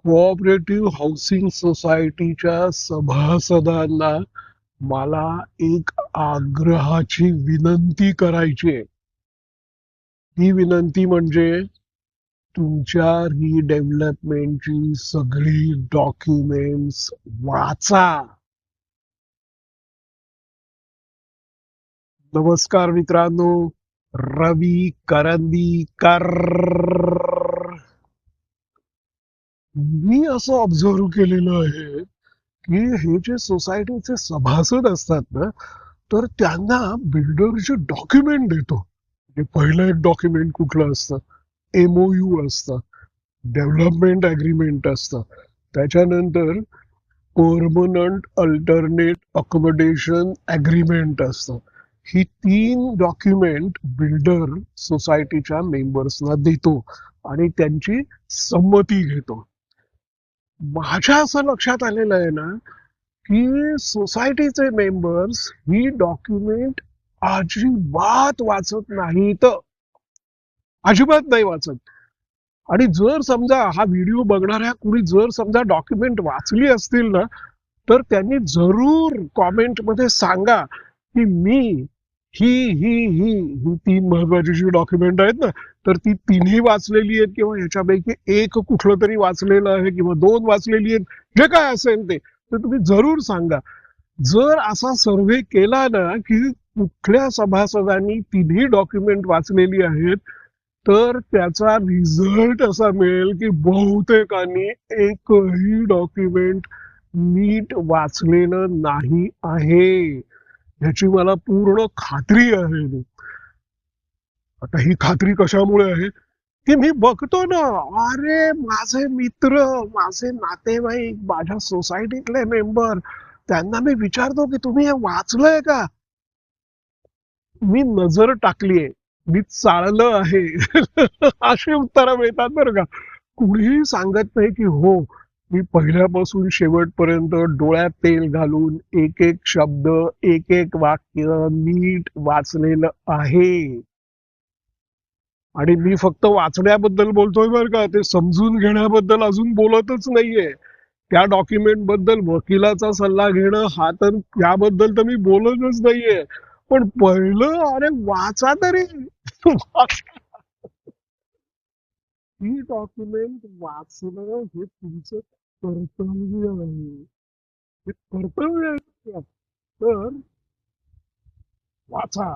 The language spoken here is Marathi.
कोऑपरेटिव्ह हाऊसिंग सोसायटीच्या सभासदांना मला एक आग्रहाची विनंती करायची आहे. ही विनंती म्हणजे तुमच्या रिडेव्हलपमेंटची सगळी डॉक्युमेंट्स वाचा. नमस्कार मित्रांनो, रवी करंदीकर. मी असं ऑब्झर्व केलेलं आहे की हे जे सोसायटीचे सभासद असतात ना, तर त्यांना बिल्डरचे डॉक्युमेंट देतो. पहिलं एक डॉक्युमेंट कुठलं असतं? एमओयू असतं, डेव्हलपमेंट अग्रीमेंट असतं. त्याच्यानंतर परमनंट अल्टरनेट अकोमोडेशन अग्रीमेंट असतं. ही 3 डॉक्युमेंट बिल्डर सोसायटीच्या मेंबर्सना देतो आणि त्यांची संमती घेतो. माझ्या असं लक्षात आलेलं आहे ना, की सोसायटीचे मेंबर्स ही डॉक्युमेंट अजिबात वाचत नाहीत. अजिबात नाही वाचत. आणि जर समजा हा व्हिडिओ बघणाऱ्या कुणी जर समजा डॉक्युमेंट वाचली असतील ना, तर त्यांनी जरूर कॉमेंट मध्ये सांगा की मी ही ही ही ही 3 महत्वाची जी डॉक्युमेंट आहेत ना, तर ती 3ही वाचलेली आहेत किंवा ह्याच्यापैकी एक कुठलं तरी वाचलेलं आहे किंवा 2 वाचलेली आहेत, जे काय असेल ते तर तुम्ही जरूर सांगा. जर असा सर्व्हे केला ना की कुठल्या सभासदांनी 3ही डॉक्युमेंट वाचलेली आहेत, तर त्याचा रिझल्ट असा मिळेल की बहुतेकांनी एकही डॉक्युमेंट नीट वाचलेलं नाही आहे. ह्याची मला पूर्ण खात्री आहे. आता ही खात्री कशामुळे आहे की मी बघतो ना, अरे माझे मित्र, माझे नातेवाईक, माझ्या सोसायटीतले मेंबर, त्यांना मी विचारतो की तुम्ही हे वाचलंय का? मी नजर टाकलीये, मी चाळलं आहे. अशी उत्तरं मिळतात बरं का. कुणीही सांगत नाही की हो, मी पहिल्यापासून शेवटपर्यंत डोळ्यात तेल घालून एक एक शब्द, एक एक वाक्य नीट वाचलेलं आहे. आणि मी फक्त वाचण्याबद्दल बोलतोय बरं का, ते समजून घेण्याबद्दल अजून बोलतच नाहीये. त्या डॉक्युमेंट बद्दल वकिलाचा सल्ला घेणं हा तर याबद्दल तर मी बोलतच नाहीये. पण पहिलं अरे वाचा तरी. ही डॉक्युमेंट वाचणं हे तुमचं कर्तव्य आहे. हे कर्तव्य आहे. तर वाचा.